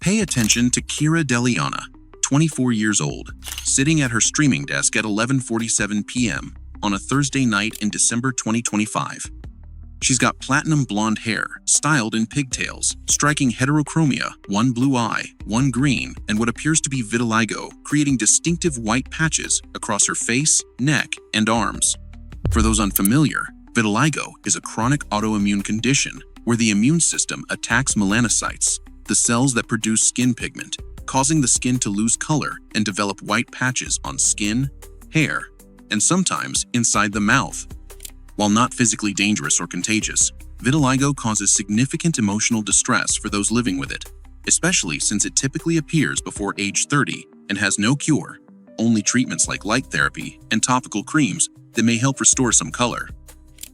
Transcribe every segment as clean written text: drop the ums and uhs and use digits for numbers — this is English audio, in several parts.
Pay attention to Kira Deleana, 24 years old, sitting at her streaming desk at 11:47 p.m. on a Thursday night in December 2025. She's got platinum blonde hair, styled in pigtails, striking heterochromia, one blue eye, one green, and what appears to be vitiligo, creating distinctive white patches across her face, neck, and arms. For those unfamiliar, vitiligo is a chronic autoimmune condition where the immune system attacks melanocytes, the cells that produce skin pigment, causing the skin to lose color and develop white patches on skin, hair, and sometimes inside the mouth. While not physically dangerous or contagious, vitiligo causes significant emotional distress for those living with it, especially since it typically appears before age 30 and has no cure, only treatments like light therapy and topical creams that may help restore some color.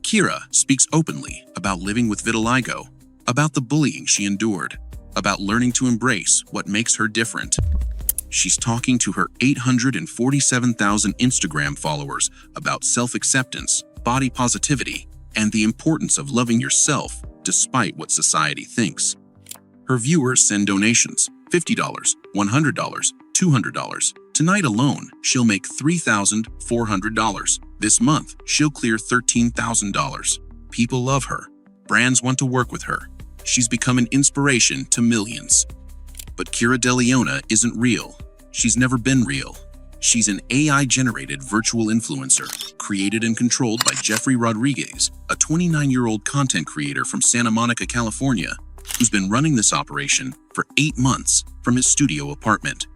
Kira speaks openly about living with vitiligo, about the bullying she endured, about learning to embrace what makes her different. She's talking to her 847,000 Instagram followers about self-acceptance, body positivity, and the importance of loving yourself despite what society thinks. Her viewers send donations, $50, $100, $200. Tonight alone, she'll make $3,400. This month, she'll clear $13,000. People love her. Brands want to work with her. She's become an inspiration to millions. But Kira Deleana isn't real. She's never been real. She's an AI-generated virtual influencer, created and controlled by Jeffrey Rodriguez, a 29-year-old content creator from Santa Monica, California, who's been running this operation for 8 months from his studio apartment.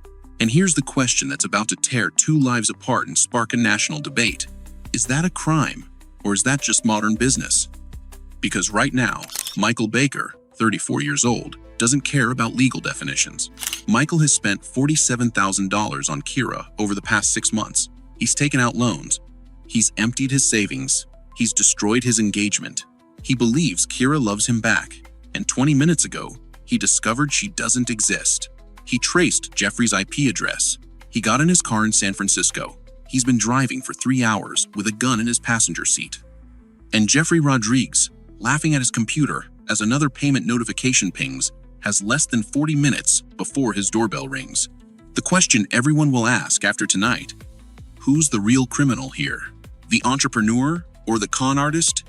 And here's the question that's about to tear two lives apart and spark a national debate. Is that a crime, or is that just modern business? Because right now, Michael Baker, 34 years old, doesn't care about legal definitions. Michael has spent $47,000 on Kira over the past 6 months. He's taken out loans. He's emptied his savings. He's destroyed his engagement. He believes Kira loves him back. And 20 minutes ago, he discovered she doesn't exist. He traced Jeffrey's IP address. He got in his car in San Francisco. He's been driving for 3 hours with a gun in his passenger seat. And Jeffrey Rodriguez, laughing at his computer as another payment notification pings, has less than 40 minutes before his doorbell rings. The question everyone will ask after tonight: who's the real criminal here? The entrepreneur or the con artist?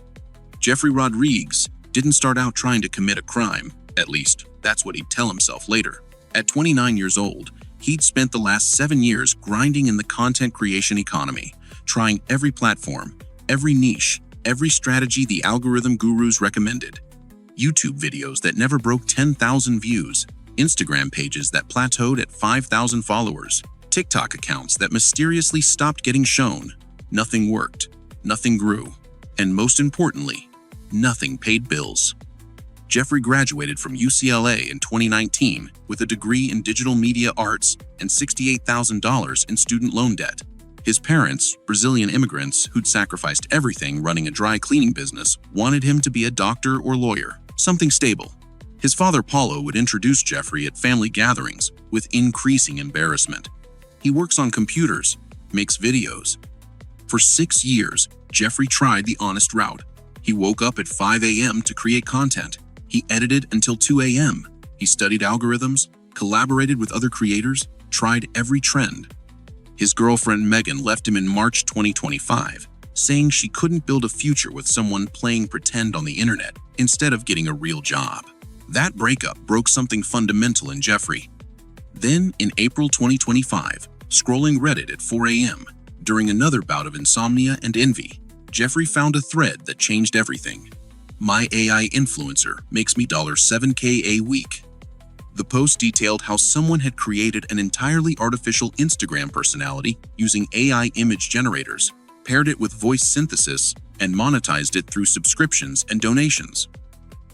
Jeffrey Rodriguez didn't start out trying to commit a crime. At least, that's what he'd tell himself later. At 29 years old, he'd spent the last 7 years grinding in the content creation economy, trying every platform, every niche, every strategy the algorithm gurus recommended. YouTube videos that never broke 10,000 views, Instagram pages that plateaued at 5,000 followers, TikTok accounts that mysteriously stopped getting shown. Nothing worked, nothing grew, and most importantly, nothing paid bills. Jeffrey graduated from UCLA in 2019 with a degree in digital media arts and $68,000 in student loan debt. His parents, Brazilian immigrants who'd sacrificed everything running a dry cleaning business, wanted him to be a doctor or lawyer, something stable. His father, Paulo, would introduce Jeffrey at family gatherings with increasing embarrassment. He works on computers, makes videos. For 6 years, Jeffrey tried the honest route. He woke up at 5 a.m. to create content. He edited until 2 a.m. He studied algorithms, collaborated with other creators, tried every trend. His girlfriend Megan left him in March 2025, saying she couldn't build a future with someone playing pretend on the internet instead of getting a real job. That breakup broke something fundamental in Jeffrey. Then, in April 2025, scrolling Reddit at 4 a.m., during another bout of insomnia and envy, Jeffrey found a thread that changed everything. "My AI influencer makes me $7K a week." The post detailed how someone had created an entirely artificial Instagram personality using AI image generators, paired it with voice synthesis, and monetized it through subscriptions and donations.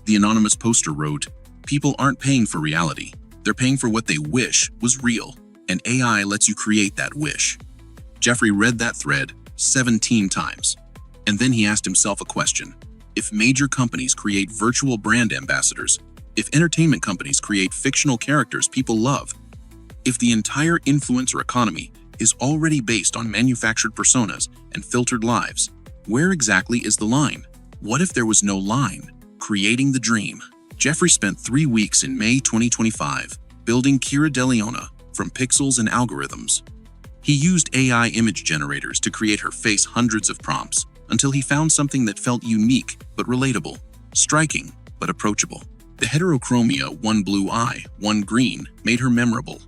The anonymous poster wrote, "People aren't paying for reality. They're paying for what they wish was real, and AI lets you create that wish." Jeffrey read that thread 17 times, and then he asked himself a question. If major companies create virtual brand ambassadors, if entertainment companies create fictional characters people love, if the entire influencer economy is already based on manufactured personas and filtered lives, where exactly is the line? What if there was no line? Creating the dream. Jeffrey spent 3 weeks in May 2025 building Kira Deleana from pixels and algorithms. He used AI image generators to create her face hundreds of prompts until he found something that felt unique but relatable, striking but approachable. The heterochromia, one blue eye, one green, made her memorable.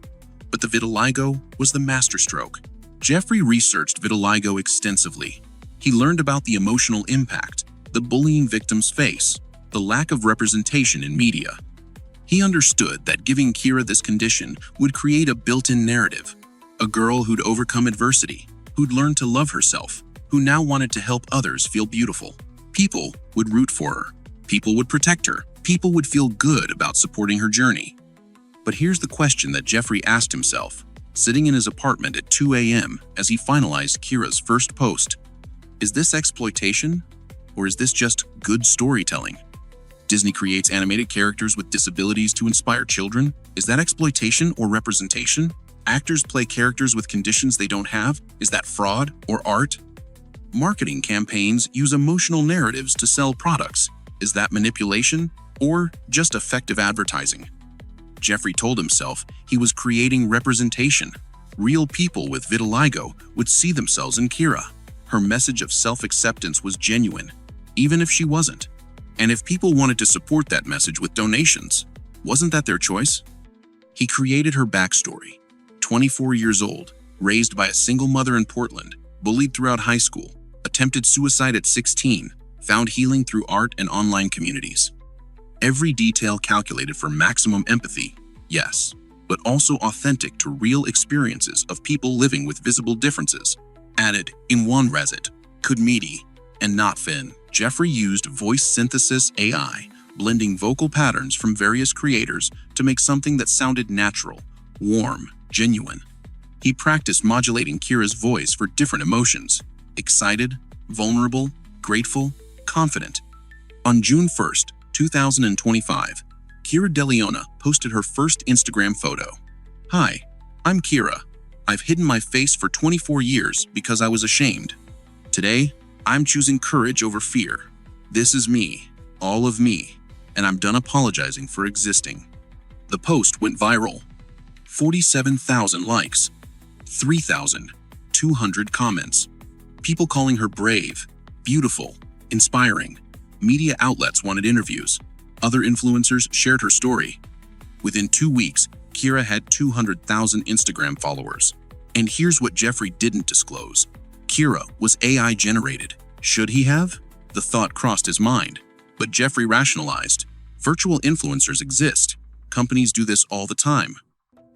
But the vitiligo was the masterstroke. Jeffrey researched vitiligo extensively. He learned about the emotional impact, the bullying victims face, the lack of representation in media. He understood that giving Kira this condition would create a built-in narrative. A girl who'd overcome adversity, who'd learned to love herself, who now wanted to help others feel beautiful. People would root for her. People would protect her. People would feel good about supporting her journey. But here's the question that Jeffrey asked himself, sitting in his apartment at 2 a.m. as he finalized Kira's first post. Is this exploitation? Or is this just good storytelling? Disney creates animated characters with disabilities to inspire children. Is that exploitation or representation? Actors play characters with conditions they don't have. Is that fraud or art? Marketing campaigns use emotional narratives to sell products. Is that manipulation or just effective advertising? Jeffrey told himself he was creating representation. Real people with vitiligo would see themselves in Kira. Her message of self-acceptance was genuine, even if she wasn't. And if people wanted to support that message with donations, wasn't that their choice? He created her backstory. 24 years old, raised by a single mother in Portland, bullied throughout high school, attempted suicide at 16, found healing through art and online communities. Every detail calculated for maximum empathy, yes, but also authentic to real experiences of people living with visible differences. Added in one resit, could meaty and not fin. Jeffrey used voice synthesis AI, blending vocal patterns from various creators to make something that sounded natural, warm, genuine. He practiced modulating Kira's voice for different emotions: excited, vulnerable, grateful, confident. On June 1st, 2025, Kira Deleana posted her first Instagram photo. Hi, I'm Kira. I've hidden my face for 24 years because I was ashamed. Today, I'm choosing courage over fear. This is me, all of me, and I'm done apologizing for existing. The post went viral. 47,000 likes, 3,200 comments. People calling her brave, beautiful, inspiring. Media outlets wanted interviews. Other influencers shared her story. Within 2 weeks, Kira had 200,000 Instagram followers. And here's what Jeffrey didn't disclose. Kira was AI generated. Should he have? The thought crossed his mind. But Jeffrey rationalized. Virtual influencers exist. Companies do this all the time.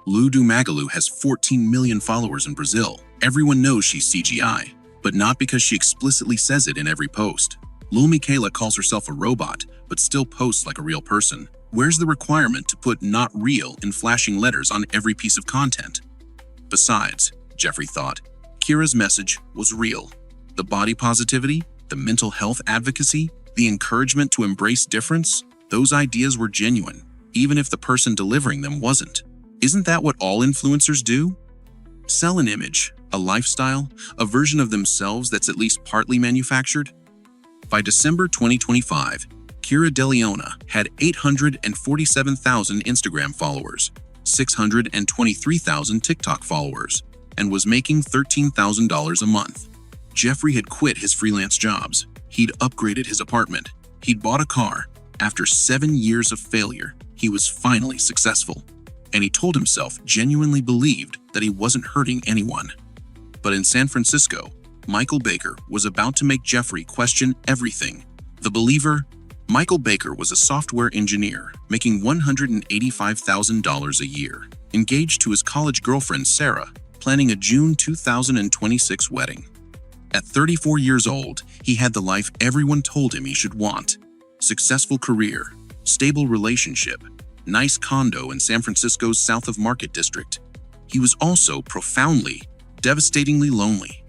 Ludo Magalu has 14 million followers in Brazil. Everyone knows she's CGI, but not because she explicitly says it in every post. Lil Miquela calls herself a robot, but still posts like a real person. Where's the requirement to put "not real" in flashing letters on every piece of content? Besides, Jeffrey thought, Kira's message was real. The body positivity, the mental health advocacy, the encouragement to embrace difference, those ideas were genuine, even if the person delivering them wasn't. Isn't that what all influencers do? Sell an image, a lifestyle, a version of themselves that's at least partly manufactured? By December 2025, Kira Deleana had 847,000 Instagram followers, 623,000 TikTok followers, and was making $13,000 a month. Jeffrey had quit his freelance jobs. He'd upgraded his apartment. He'd bought a car. After 7 years of failure, he was finally successful. And he told himself genuinely believed that he wasn't hurting anyone. But in San Francisco, Michael Baker was about to make Jeffrey question everything. The believer? Michael Baker was a software engineer making $185,000 a year, engaged to his college girlfriend Sarah, planning a June 2026 wedding. At 34 years old, he had the life everyone told him he should want. Successful career, stable relationship, nice condo in San Francisco's South of Market district. He was also profoundly, devastatingly lonely.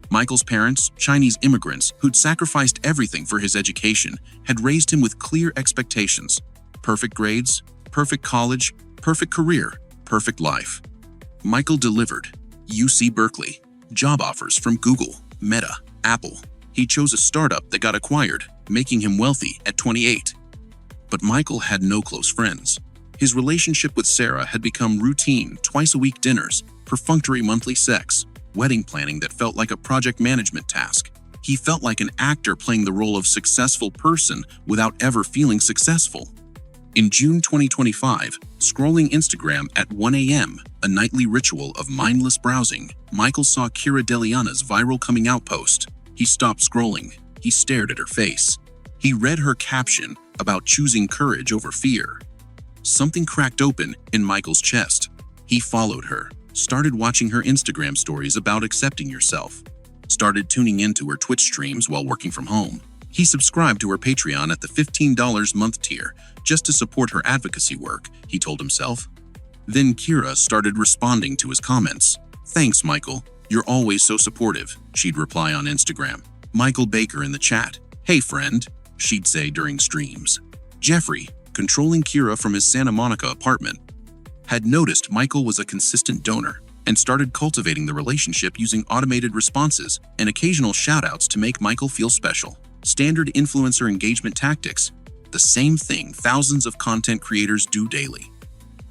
Michael's parents, Chinese immigrants who'd sacrificed everything for his education, had raised him with clear expectations: perfect grades, perfect college, perfect career, perfect life. Michael delivered. UC Berkeley, job offers from Google, Meta, Apple. He chose a startup that got acquired, making him wealthy at 28. But Michael had no close friends. His relationship with Sarah had become routine, twice-a-week dinners, perfunctory monthly sex, wedding planning that felt like a project management task. He felt like an actor playing the role of successful person without ever feeling successful. In June 2025, scrolling Instagram at 1 a.m., a nightly ritual of mindless browsing, Michael saw Kira Deleana's viral coming out post. He stopped scrolling. He stared at her face. He read her caption about choosing courage over fear. Something cracked open in Michael's chest. He followed her, started watching her Instagram stories about accepting yourself, started tuning into her Twitch streams while working from home. He subscribed to her Patreon at the $15 month tier just to support her advocacy work, he told himself. Then Kira started responding to his comments. "Thanks, Michael. You're always so supportive," she'd reply on Instagram. Michael Baker in the chat. "Hey friend," she'd say during streams. Jeffrey, controlling Kira from his Santa Monica apartment, had noticed Michael was a consistent donor and started cultivating the relationship using automated responses and occasional shoutouts to make Michael feel special. Standard influencer engagement tactics, the same thing thousands of content creators do daily.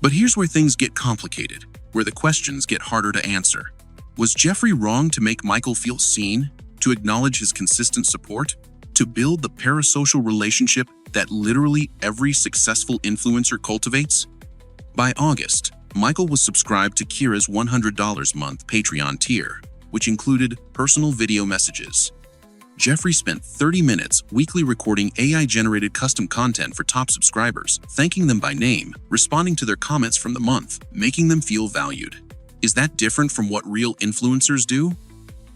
But here's where things get complicated, where the questions get harder to answer. Was Jeffrey wrong to make Michael feel seen, to acknowledge his consistent support, to build the parasocial relationship that literally every successful influencer cultivates? By August, Michael was subscribed to Kira's $100 month Patreon tier, which included personal video messages. Jeffrey spent 30 minutes weekly recording AI-generated custom content for top subscribers, thanking them by name, responding to their comments from the month, making them feel valued. Is that different from what real influencers do?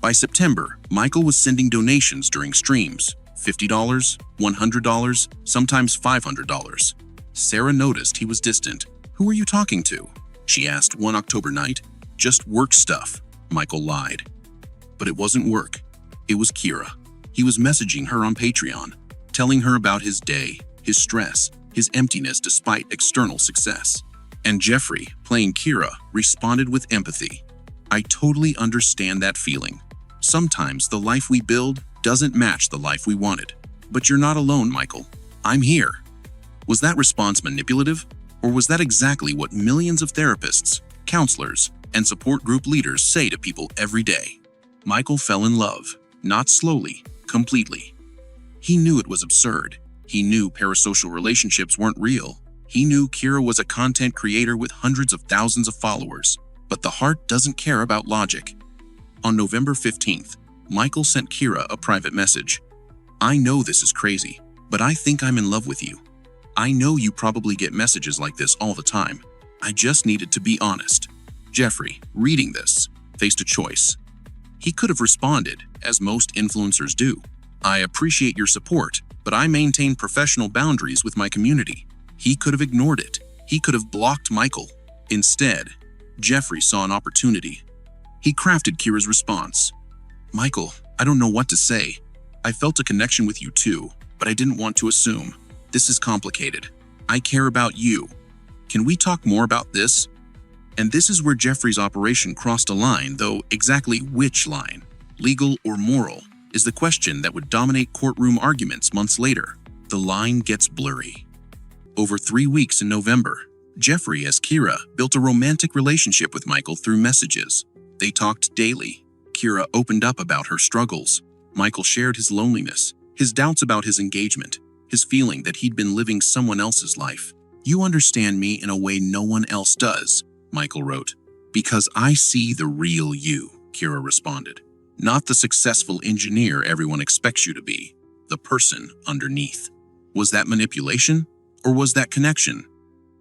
By September, Michael was sending donations during streams, $50, $100, sometimes $500. Sarah noticed he was distant. "Who are you talking to?" she asked one October night. "Just work stuff," Michael lied. But it wasn't work. It was Kira. He was messaging her on Patreon, telling her about his day, his stress, his emptiness despite external success. And Jeffrey, playing Kira, responded with empathy. "I totally understand that feeling. Sometimes the life we build doesn't match the life we wanted. But you're not alone, Michael. I'm here." Was that response manipulative? Or was that exactly what millions of therapists, counselors, and support group leaders say to people every day? Michael fell in love, not slowly, completely. He knew it was absurd. He knew parasocial relationships weren't real. He knew Kira was a content creator with hundreds of thousands of followers. But the heart doesn't care about logic. On November 15th, Michael sent Kira a private message. "I know this is crazy, but I think I'm in love with you. I know you probably get messages like this all the time. I just needed to be honest." Jeffrey, reading this, faced a choice. He could have responded, as most influencers do. "I appreciate your support, but I maintain professional boundaries with my community." He could have ignored it. He could have blocked Michael. Instead, Jeffrey saw an opportunity. He crafted Kira's response. "Michael, I don't know what to say. I felt a connection with you too, but I didn't want to assume. This is complicated. I care about you. Can we talk more about this?" And this is where Jeffrey's operation crossed a line, though exactly which line, legal or moral, is the question that would dominate courtroom arguments months later. The line gets blurry. Over 3 weeks in November, Jeffrey, as Kira, built a romantic relationship with Michael through messages. They talked daily. Kira opened up about her struggles. Michael shared his loneliness, his doubts about his engagement, his feeling that he'd been living someone else's life. "You understand me in a way no one else does," Michael wrote. "Because I see the real you," Kira responded. "Not the successful engineer everyone expects you to be, the person underneath." Was that manipulation? Or was that connection?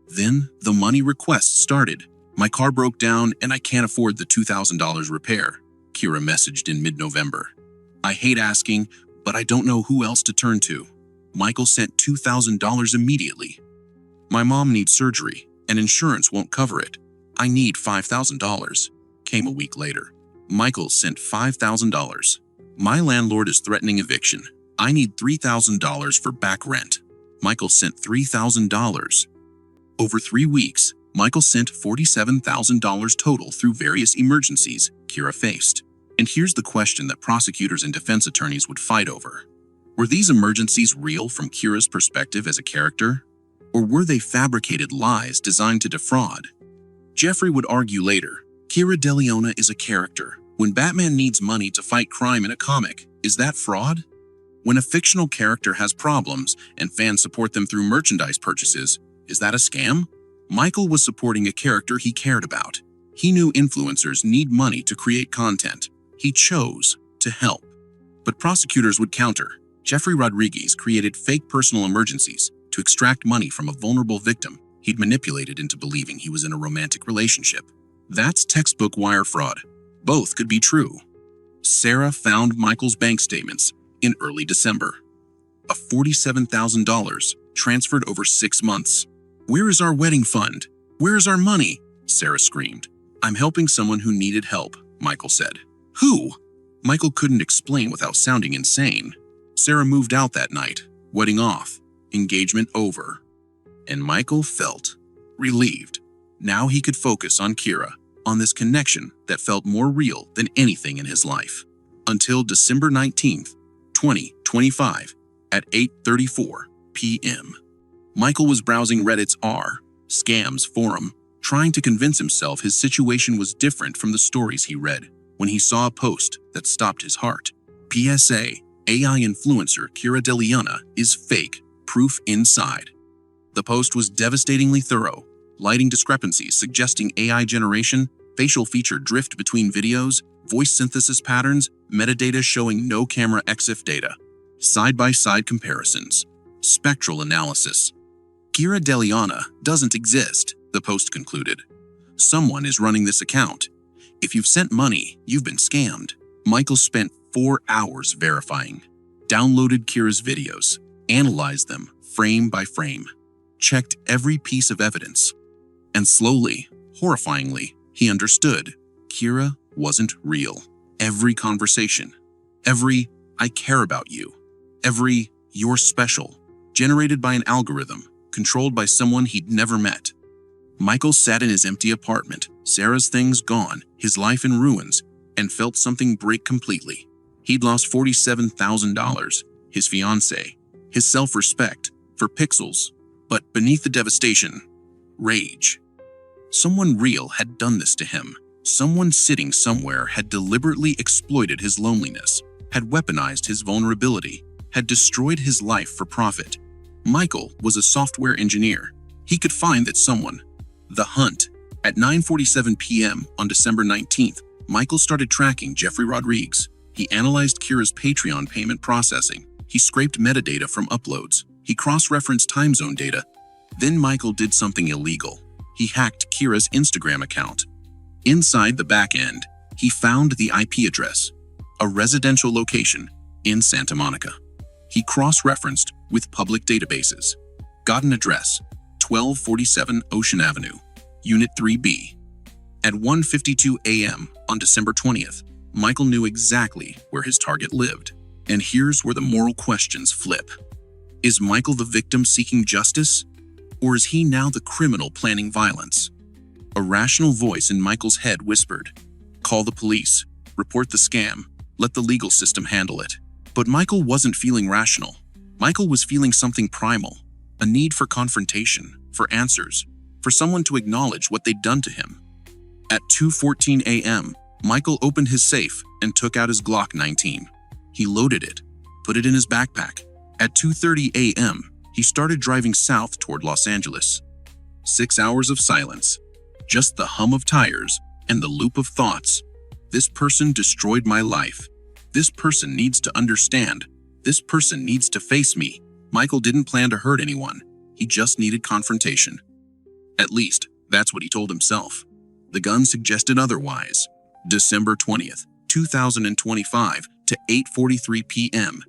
Then the money requests started. "My car broke down and I can't afford the $2,000 repair," Kira messaged in mid-November. "I hate asking, but I don't know who else to turn to." Michael sent $2,000 immediately. "My mom needs surgery, and insurance won't cover it. I need $5,000, came a week later. Michael sent $5,000. "My landlord is threatening eviction. I need $3,000 for back rent." Michael sent $3,000. Over 3 weeks, Michael sent $47,000 total through various emergencies Kira faced. And here's the question that prosecutors and defense attorneys would fight over. Were these emergencies real from Kira's perspective as a character? Or were they fabricated lies designed to defraud? Jeffrey would argue later, Kira Deleana is a character. When Batman needs money to fight crime in a comic, is that fraud? When a fictional character has problems and fans support them through merchandise purchases, is that a scam? Michael was supporting a character he cared about. He knew influencers need money to create content. He chose to help. But prosecutors would counter. Jeffrey Rodriguez created fake personal emergencies to extract money from a vulnerable victim he'd manipulated into believing he was in a romantic relationship. That's textbook wire fraud. Both could be true. Sarah found Michael's bank statements in early December. A $47,000 transferred over 6 months. "Where is our wedding fund? Where is our money?" Sarah screamed. "I'm helping someone who needed help," Michael said. "Who?" Michael couldn't explain without sounding insane. Sarah moved out that night, wedding off, engagement over. And Michael felt relieved. Now he could focus on Kira, on this connection that felt more real than anything in his life. Until December 19th, 2025, at 8:34 p.m. Michael was browsing Reddit's r/scams forum, trying to convince himself his situation was different from the stories he read, when he saw a post that stopped his heart. PSA, AI influencer Kira Deleana is fake, proof inside. The post was devastatingly thorough, lighting discrepancies suggesting AI generation, facial feature drift between videos, voice synthesis patterns, metadata showing no camera EXIF data, side-by-side comparisons, spectral analysis. Kira Deleana doesn't exist, the post concluded. Someone is running this account. If you've sent money, you've been scammed. Michael spent 4 hours verifying, downloaded Kira's videos, analyzed them frame by frame, checked every piece of evidence. And slowly, horrifyingly, he understood Kira wasn't real. Every conversation, every "I care about you," every "you're special," generated by an algorithm controlled by someone he'd never met. Michael sat in his empty apartment, Sarah's things gone, his life in ruins, and felt something break completely. He'd lost $47,000, his fiancée, his self-respect, for pixels. But beneath the devastation, rage. Someone real had done this to him. Someone sitting somewhere had deliberately exploited his loneliness, had weaponized his vulnerability, had destroyed his life for profit. Michael was a software engineer. He could find that someone. The hunt. At 9:47 p.m. on December 19th, Michael started tracking Jeffrey Rodriguez. He analyzed Kira's Patreon payment processing. He scraped metadata from uploads. He cross-referenced time zone data. Then Michael did something illegal. He hacked Kira's Instagram account. Inside the back end, he found the IP address, a residential location in Santa Monica. He cross-referenced with public databases. Got an address, 1247 Ocean Avenue, Unit 3B. At 1:52 a.m. on December 20th, Michael knew exactly where his target lived. And here's where the moral questions flip. Is Michael the victim seeking justice? Or is he now the criminal planning violence? A rational voice in Michael's head whispered, "Call the police, report the scam, let the legal system handle it." But Michael wasn't feeling rational. Michael was feeling something primal, a need for confrontation, for answers, for someone to acknowledge what they'd done to him. At 2:14 a.m., Michael opened his safe and took out his Glock 19. He loaded it, put it in his backpack. At 2:30 a.m., he started driving south toward Los Angeles. 6 hours of silence, just the hum of tires and the loop of thoughts. This person destroyed my life. This person needs to understand. This person needs to face me. Michael didn't plan to hurt anyone. He just needed confrontation. At least, that's what he told himself. The gun suggested otherwise. December 20th, 2025 to 8:43 p.m.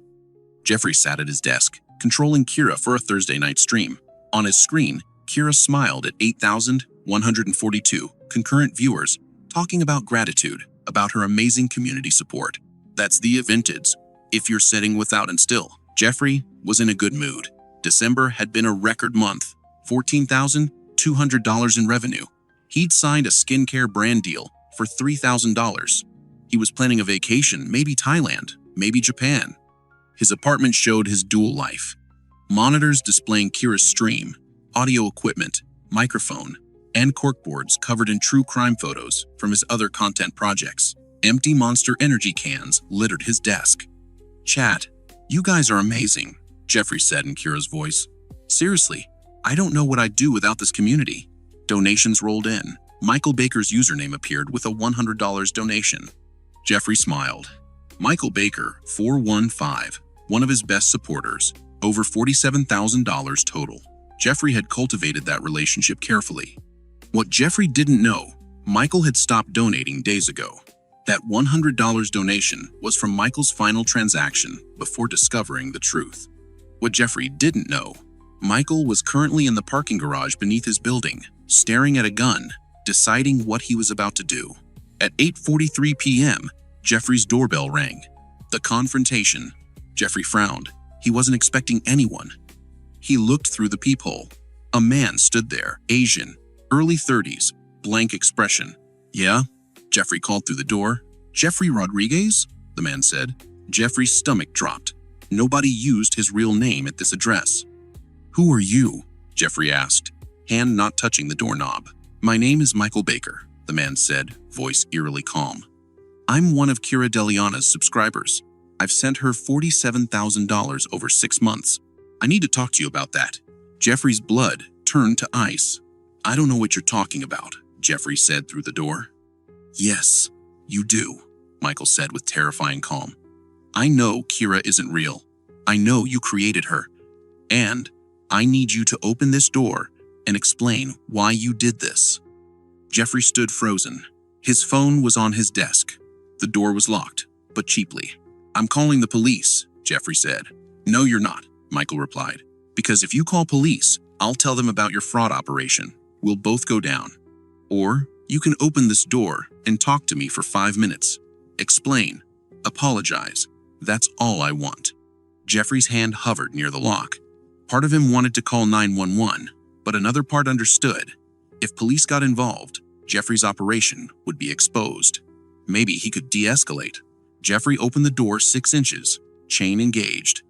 Jeffrey sat at his desk, controlling Kira for a Thursday night stream. On his screen, Kira smiled at 8,142 concurrent viewers, talking about gratitude, about her amazing community support. That's the vintage. If you're sitting without and still, Jeffrey was in a good mood. December had been a record month, $14,200 in revenue. He'd signed a skincare brand deal for $3,000. He was planning a vacation, maybe Thailand, maybe Japan. His apartment showed his dual life. Monitors displaying Kira's stream, audio equipment, microphone, and corkboards covered in true crime photos from his other content projects. Empty Monster Energy cans littered his desk. "Chat, you guys are amazing," Jeffrey said in Kira's voice. "Seriously, I don't know what I'd do without this community." Donations rolled in. Michael Baker's username appeared with a $100 donation. Jeffrey smiled. Michael Baker, 415, one of his best supporters, over $47,000 total. Jeffrey had cultivated that relationship carefully. What Jeffrey didn't know, Michael had stopped donating days ago. That $100 donation was from Michael's final transaction before discovering the truth. What Jeffrey didn't know, Michael was currently in the parking garage beneath his building, staring at a gun, deciding what he was about to do. At 8:43 p.m., Jeffrey's doorbell rang. The confrontation. Jeffrey frowned. He wasn't expecting anyone. He looked through the peephole. A man stood there, Asian, early 30s, blank expression. "Yeah?" Jeffrey called through the door. "Jeffrey Rodriguez?" the man said. Jeffrey's stomach dropped. Nobody used his real name at this address. "Who are you?" Jeffrey asked, hand not touching the doorknob. "My name is Michael Baker," the man said, voice eerily calm. "I'm one of Kira Deleana's subscribers. I've sent her $47,000 over 6 months. I need to talk to you about that." Jeffrey's blood turned to ice. "I don't know what you're talking about," Jeffrey said through the door. "Yes, you do," Michael said with terrifying calm. "I know Kira isn't real. I know you created her. And I need you to open this door and explain why you did this." Jeffrey stood frozen. His phone was on his desk. The door was locked, but cheaply. "I'm calling the police," Jeffrey said. "No, you're not," Michael replied. "Because if you call police, I'll tell them about your fraud operation. We'll both go down. Or you can open this door and talk to me for 5 minutes. Explain. Apologize. That's all I want." Jeffrey's hand hovered near the lock. Part of him wanted to call 911, but another part understood. If police got involved, Jeffrey's operation would be exposed. Maybe he could de-escalate. Jeffrey opened the door 6 inches, chain engaged.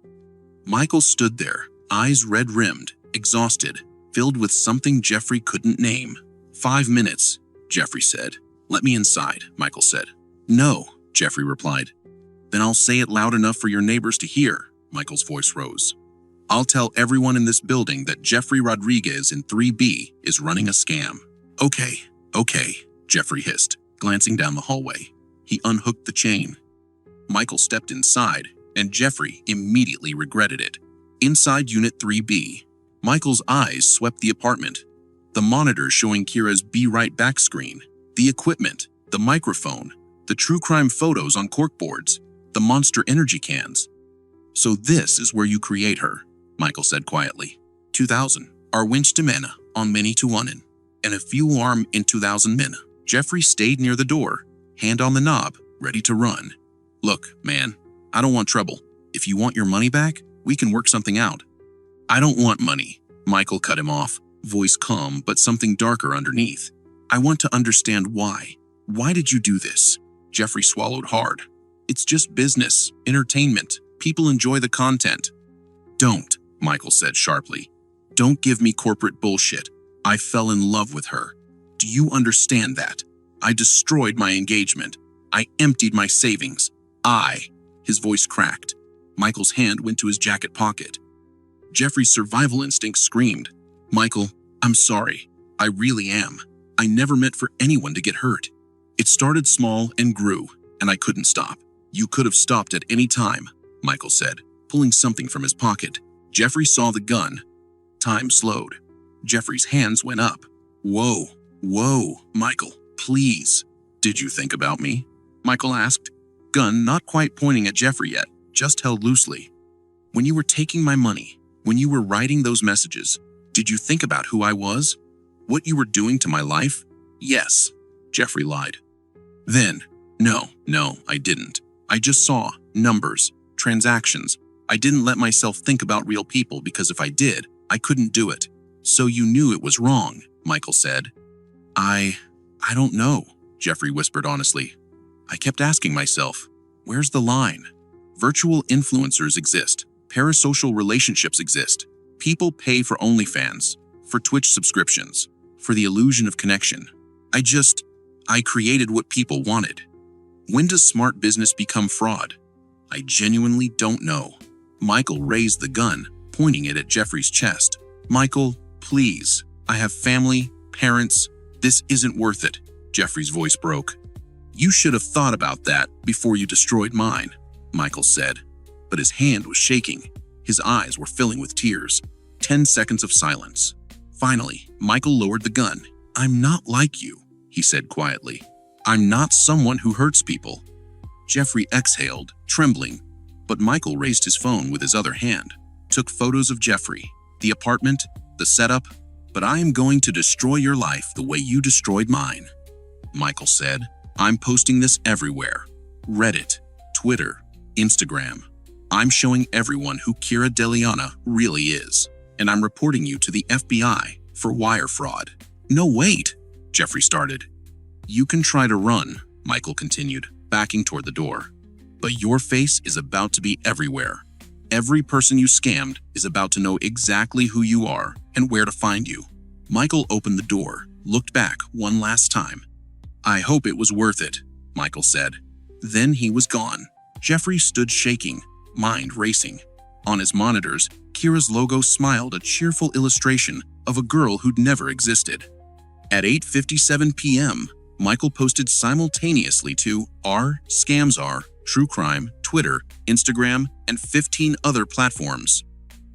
Michael stood there, eyes red-rimmed, exhausted, filled with something Jeffrey couldn't name. 5 minutes, Jeffrey said. "Let me inside," Michael said. "No," Jeffrey replied. "Then I'll say it loud enough for your neighbors to hear," Michael's voice rose. "I'll tell everyone in this building that Jeffrey Rodriguez in 3B is running a scam." Okay, Jeffrey hissed, glancing down the hallway. He unhooked the chain. Michael stepped inside, and Jeffrey immediately regretted it. Inside Unit 3B, Michael's eyes swept the apartment. The monitor showing Kira's "Be Right Back" screen, the equipment, the microphone, the true crime photos on corkboards, the Monster Energy cans. "So this is where you create her," Michael said quietly. 2000, our winch to Mena, on many to one and a few arm in 2000 Mena. Jeffrey stayed near the door, hand on the knob, ready to run. "Look, man, I don't want trouble. If you want your money back, we can work something out." "I don't want money," Michael cut him off, voice calm but something darker underneath. "I want to understand why. Why did you do this?" Jeffrey swallowed hard. "It's just business, entertainment. People enjoy the content." "Don't," Michael said sharply. "Don't give me corporate bullshit. I fell in love with her. Do you understand that? I destroyed my engagement. I emptied my savings. His voice cracked. Michael's hand went to his jacket pocket. Jeffrey's survival instinct screamed, "Michael, I'm sorry. I really am. I never meant for anyone to get hurt. It started small and grew, and I couldn't stop." "You could have stopped at any time," Michael said, pulling something from his pocket. Jeffrey saw the gun. Time slowed. Jeffrey's hands went up. Whoa, Michael, please. "Did you think about me?" Michael asked, gun not quite pointing at Jeffrey yet, just held loosely. "When you were taking my money, when you were writing those messages, did you think about who I was? What you were doing to my life?" "Yes," Jeffrey lied. "Then, no, I didn't. I just saw numbers, transactions. I didn't let myself think about real people because if I did, I couldn't do it." "So you knew it was wrong," Michael said. I don't know," Jeffrey whispered honestly. "I kept asking myself, where's the line? Virtual influencers exist. Parasocial relationships exist. People pay for OnlyFans, for Twitch subscriptions, for the illusion of connection. I created what people wanted. When does smart business become fraud? I genuinely don't know. Michael raised the gun, pointing it at Jeffrey's chest. Michael, please. I have family, parents. This isn't worth it. Jeffrey's voice broke. You should have thought about that before you destroyed mine, Michael said. But his hand was shaking. His eyes were filling with tears. 10 seconds of silence. Finally, Michael lowered the gun. I'm not like you, he said quietly. I'm not someone who hurts people. Jeffrey exhaled, trembling, but Michael raised his phone with his other hand, took photos of Jeffrey, the apartment, the setup. But I am going to destroy your life the way you destroyed mine, Michael said. I'm posting this everywhere. Reddit, Twitter, Instagram. I'm showing everyone who Kira Deleana really is, and I'm reporting you to the FBI for wire fraud. No, wait, Jeffrey started. You can try to run, Michael continued, backing toward the door. But your face is about to be everywhere. Every person you scammed is about to know exactly who you are and where to find you. Michael opened the door, looked back one last time. I hope it was worth it, Michael said. Then he was gone. Jeffrey stood shaking, mind racing. On his monitors, Kira's logo smiled, a cheerful illustration of a girl who'd never existed. At 8:57 p.m., Michael posted simultaneously to r/scamsr, True Crime, Twitter, Instagram, and 15 other platforms.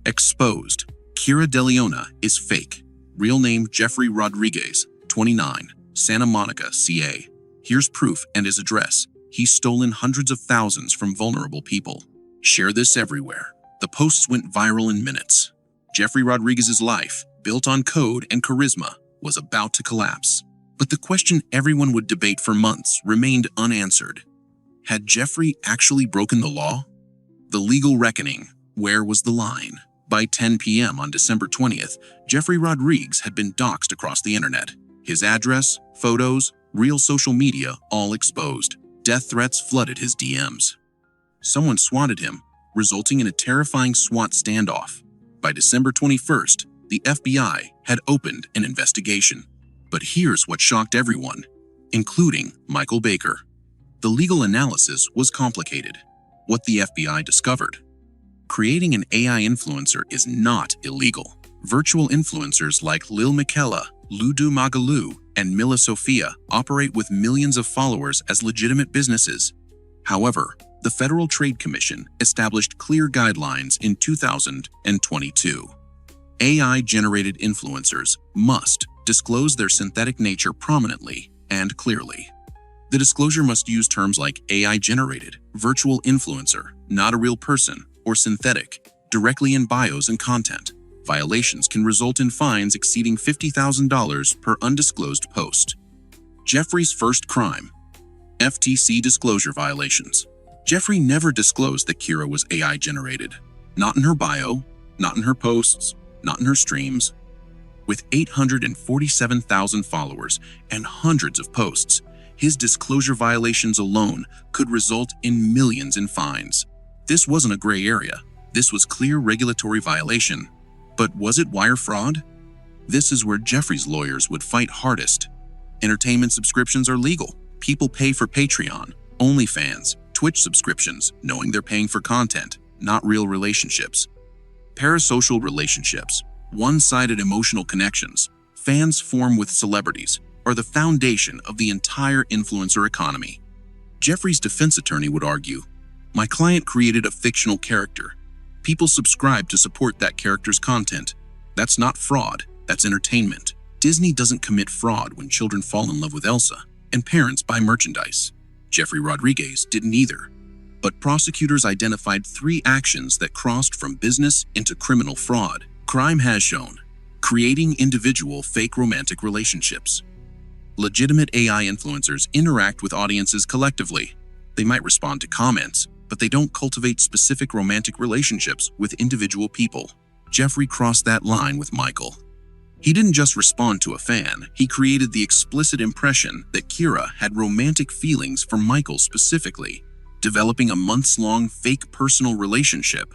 Exposed. Kira Deleana is fake. Real name Jeffrey Rodriguez, 29, Santa Monica, CA. Here's proof and his address. He's stolen hundreds of thousands from vulnerable people. Share this everywhere. The posts went viral in minutes. Jeffrey Rodriguez's life, built on code and charisma, was about to collapse. But the question everyone would debate for months remained unanswered. Had Jeffrey actually broken the law? The legal reckoning. Where was the line? By 10 p.m. on December 20th, Jeffrey Rodriguez had been doxxed across the internet. His address, photos, real social media, all exposed. Death threats flooded his DMs. Someone swatted him, resulting in a terrifying SWAT standoff. By December 21st, the FBI had opened an investigation. But here's what shocked everyone, including Michael Baker. The legal analysis was complicated. What the FBI discovered: creating an AI influencer is not illegal. Virtual influencers like Lil Miquela, Ludu Magalu, and Mila Sofia operate with millions of followers as legitimate businesses. However, the Federal Trade Commission established clear guidelines in 2022. AI-generated influencers must disclose their synthetic nature prominently and clearly. The disclosure must use terms like AI-generated, virtual influencer, not a real person, or synthetic, directly in bios and content. Violations can result in fines exceeding $50,000 per undisclosed post. Jeffrey's first crime: FTC disclosure violations. Jeffrey never disclosed that Kira was AI-generated. Not in her bio, not in her posts, not in her streams. With 847,000 followers and hundreds of posts, his disclosure violations alone could result in millions in fines. This wasn't a gray area. This was clear regulatory violation. But was it wire fraud? This is where Jeffrey's lawyers would fight hardest. Entertainment subscriptions are legal. People pay for Patreon, OnlyFans, Twitch subscriptions, knowing they're paying for content, not real relationships. Parasocial relationships, one-sided emotional connections, fans form with celebrities, are the foundation of the entire influencer economy. Jeffrey's defense attorney would argue, "My client created a fictional character. People subscribe to support that character's content. That's not fraud, that's entertainment. Disney doesn't commit fraud when children fall in love with Elsa and parents buy merchandise." Jeffrey Rodriguez didn't either. But prosecutors identified 3 actions that crossed from business into criminal fraud. Crime has shown: creating individual fake romantic relationships. Legitimate AI influencers interact with audiences collectively. They might respond to comments, but they don't cultivate specific romantic relationships with individual people. Jeffrey crossed that line with Michael. He didn't just respond to a fan, he created the explicit impression that Kira had romantic feelings for Michael specifically, developing a months-long fake personal relationship.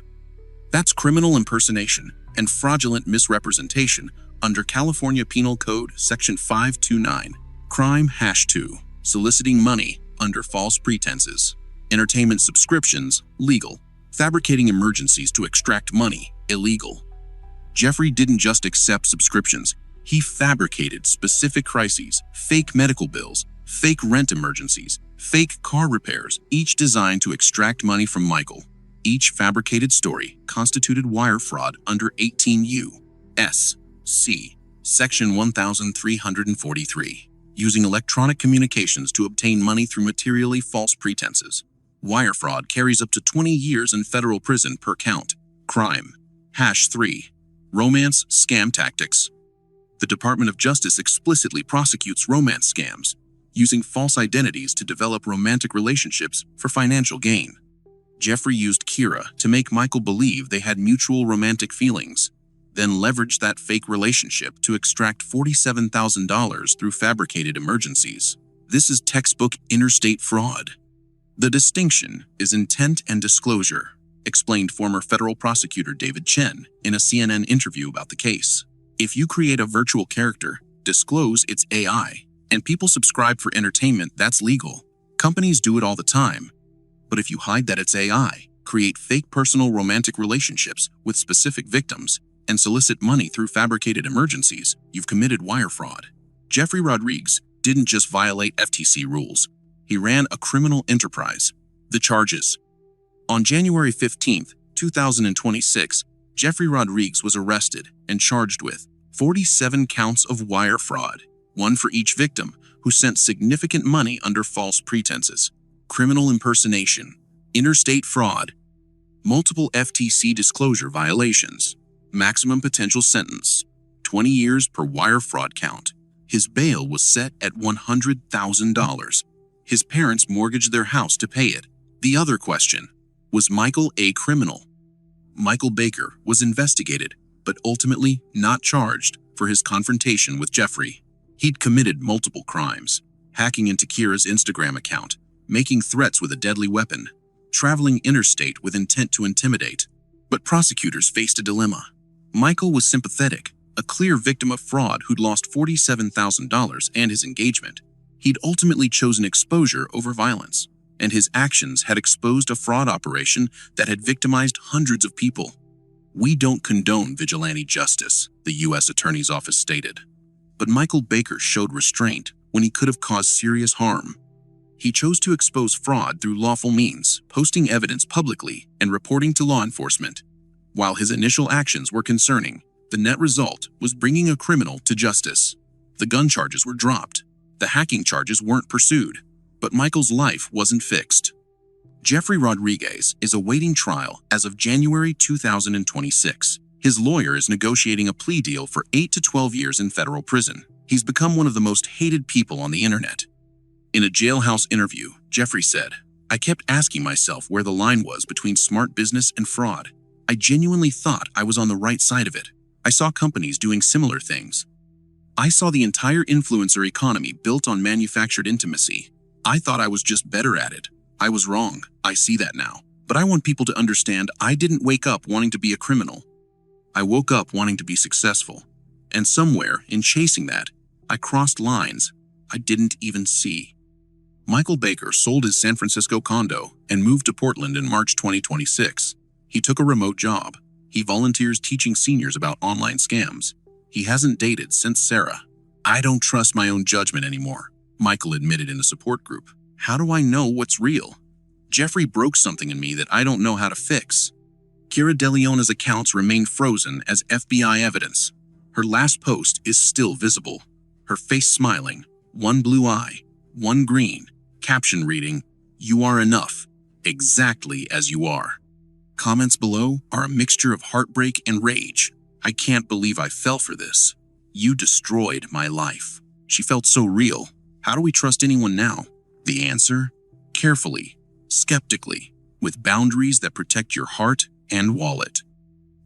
That's criminal impersonation and fraudulent misrepresentation under California Penal Code Section 529. Crime #2. Soliciting money under false pretenses. Entertainment subscriptions, legal. Fabricating emergencies to extract money, illegal. Jeffrey didn't just accept subscriptions. He fabricated specific crises, fake medical bills, fake rent emergencies, fake car repairs, each designed to extract money from Michael. Each fabricated story constituted wire fraud under 18 U.S.C. Section 1343, using electronic communications to obtain money through materially false pretenses. Wire fraud carries up to 20 years in federal prison per count. Crime #3. Romance scam tactics. The Department of Justice explicitly prosecutes romance scams, using false identities to develop romantic relationships for financial gain. Jeffrey used Kira to make Michael believe they had mutual romantic feelings, then leveraged that fake relationship to extract $47,000 through fabricated emergencies. This is textbook interstate fraud. The distinction is intent and disclosure, explained former federal prosecutor David Chen in a CNN interview about the case. If you create a virtual character, disclose it's AI, and people subscribe for entertainment, that's legal. Companies do it all the time. But if you hide that it's AI, create fake personal romantic relationships with specific victims, and solicit money through fabricated emergencies, you've committed wire fraud. Jeffrey Rodriguez didn't just violate FTC rules. He ran a criminal enterprise. The charges. On January 15, 2026, Jeffrey Rodriguez was arrested and charged with 47 counts of wire fraud, one for each victim who sent significant money under false pretenses, criminal impersonation, interstate fraud, multiple FTC disclosure violations, maximum potential sentence, 20 years per wire fraud count. His bail was set at $100,000. His parents mortgaged their house to pay it. The other question, was Michael a criminal? Michael Baker was investigated, but ultimately not charged for his confrontation with Jeffrey. He'd committed multiple crimes, hacking into Kira's Instagram account, making threats with a deadly weapon, traveling interstate with intent to intimidate. But prosecutors faced a dilemma. Michael was sympathetic, a clear victim of fraud who'd lost $47,000 and his engagement. He'd ultimately chosen exposure over violence, and his actions had exposed a fraud operation that had victimized hundreds of people. We don't condone vigilante justice, the U.S. Attorney's Office stated. But Michael Baker showed restraint when he could have caused serious harm. He chose to expose fraud through lawful means, posting evidence publicly and reporting to law enforcement. While his initial actions were concerning, the net result was bringing a criminal to justice. The gun charges were dropped. The hacking charges weren't pursued. But Michael's life wasn't fixed. Jeffrey Rodriguez is awaiting trial as of January 2026. His lawyer is negotiating a plea deal for 8 to 12 years in federal prison. He's become one of the most hated people on the internet. In a jailhouse interview, Jeffrey said, "I kept asking myself where the line was between smart business and fraud. I genuinely thought I was on the right side of it. I saw companies doing similar things. I saw the entire influencer economy built on manufactured intimacy. I thought I was just better at it. I was wrong. I see that now. But I want people to understand I didn't wake up wanting to be a criminal. I woke up wanting to be successful. And somewhere in chasing that, I crossed lines I didn't even see." Michael Baker sold his San Francisco condo and moved to Portland in March 2026. He took a remote job. He volunteers teaching seniors about online scams. He hasn't dated since Sarah. "I don't trust my own judgment anymore," Michael admitted in a support group. "How do I know what's real? Jeffrey broke something in me that I don't know how to fix." Kira Deleona's accounts remain frozen as FBI evidence. Her last post is still visible. Her face smiling, one blue eye, one green, caption reading, "You are enough, exactly as you are." Comments below are a mixture of heartbreak and rage. "I can't believe I fell for this. You destroyed my life." She felt so real. How do we trust anyone now? The answer? Carefully, skeptically, with boundaries that protect your heart and wallet.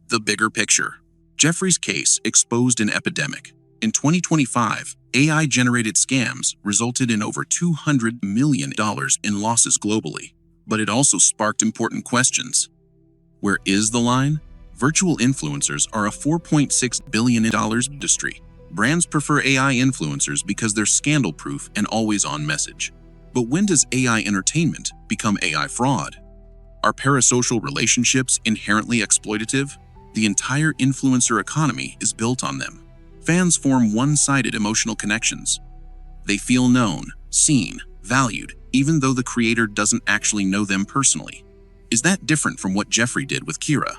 The bigger picture. Jeffrey's case exposed an epidemic. In 2025, AI-generated scams resulted in over $200 million in losses globally. But it also sparked important questions. Where is the line? Virtual influencers are a $4.6 billion industry. Brands prefer AI influencers because they're scandal-proof and always on message. But when does AI entertainment become AI fraud? Are parasocial relationships inherently exploitative? The entire influencer economy is built on them. Fans form one-sided emotional connections. They feel known, seen, valued, even though the creator doesn't actually know them personally. Is that different from what Jeffrey did with Kira?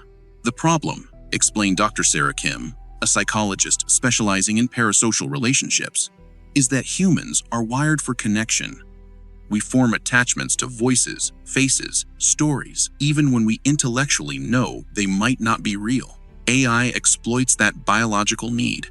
The problem, explained Dr. Sarah Kim, a psychologist specializing in parasocial relationships, is that humans are wired for connection. We form attachments to voices, faces, stories, even when we intellectually know they might not be real. AI exploits that biological need.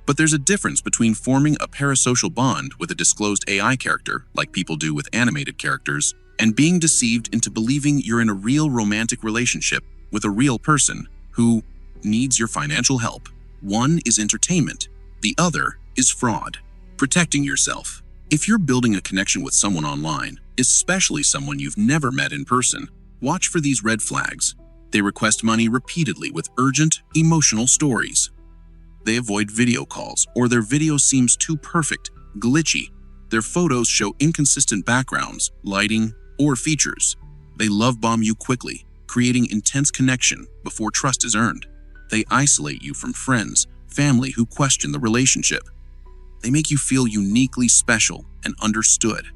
But there's a difference between forming a parasocial bond with a disclosed AI character, like people do with animated characters, and being deceived into believing you're in a real romantic relationship with a real person who needs your financial help. One is entertainment, the other is fraud. Protecting yourself. If you're building a connection with someone online, especially someone you've never met in person, watch for these red flags. They request money repeatedly with urgent, emotional stories. They avoid video calls, or their video seems too perfect, glitchy. Their photos show inconsistent backgrounds, lighting, or features. They love bomb you quickly, creating intense connection before trust is earned. They isolate you from friends, family who question the relationship. They make you feel uniquely special and understood.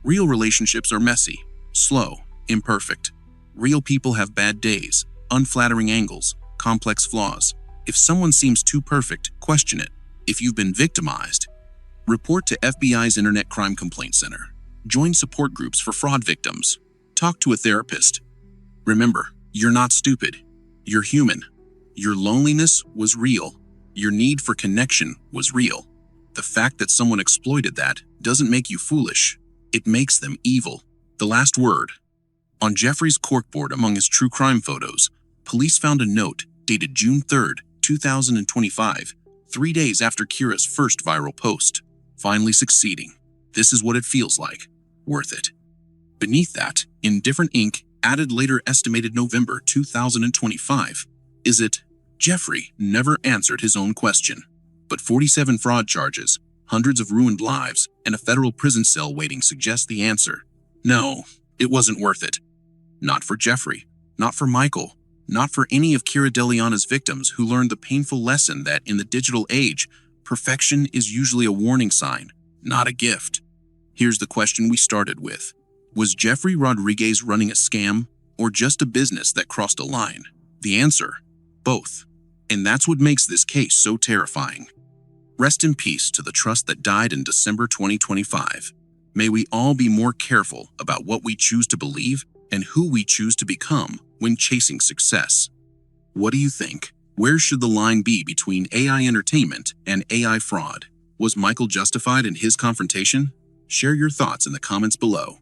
Real relationships are messy, slow, imperfect. Real people have bad days, unflattering angles, complex flaws. If someone seems too perfect, question it. If you've been victimized, report to FBI's Internet Crime Complaint Center. Join support groups for fraud victims. Talk to a therapist. Remember, you're not stupid. You're human. Your loneliness was real. Your need for connection was real. The fact that someone exploited that doesn't make you foolish. It makes them evil. The last word. On Jeffrey's corkboard among his true crime photos, police found a note dated June 3rd, 2025, 3 days after Kira's first viral post. Finally succeeding. This is what it feels like. Worth it. Beneath that, in different ink, added later estimated November 2025. Is it? Jeffrey never answered his own question. But 47 fraud charges, hundreds of ruined lives, and a federal prison cell waiting suggest the answer. No, it wasn't worth it. Not for Jeffrey, not for Michael, not for any of Kira Deleana's victims who learned the painful lesson that in the digital age, perfection is usually a warning sign, not a gift. Here's the question we started with. Was Jeffrey Rodriguez running a scam or just a business that crossed a line? The answer, both. And that's what makes this case so terrifying. Rest in peace to the trust that died in December 2025. May we all be more careful about what we choose to believe and who we choose to become when chasing success. What do you think? Where should the line be between AI entertainment and AI fraud? Was Michael justified in his confrontation? Share your thoughts in the comments below.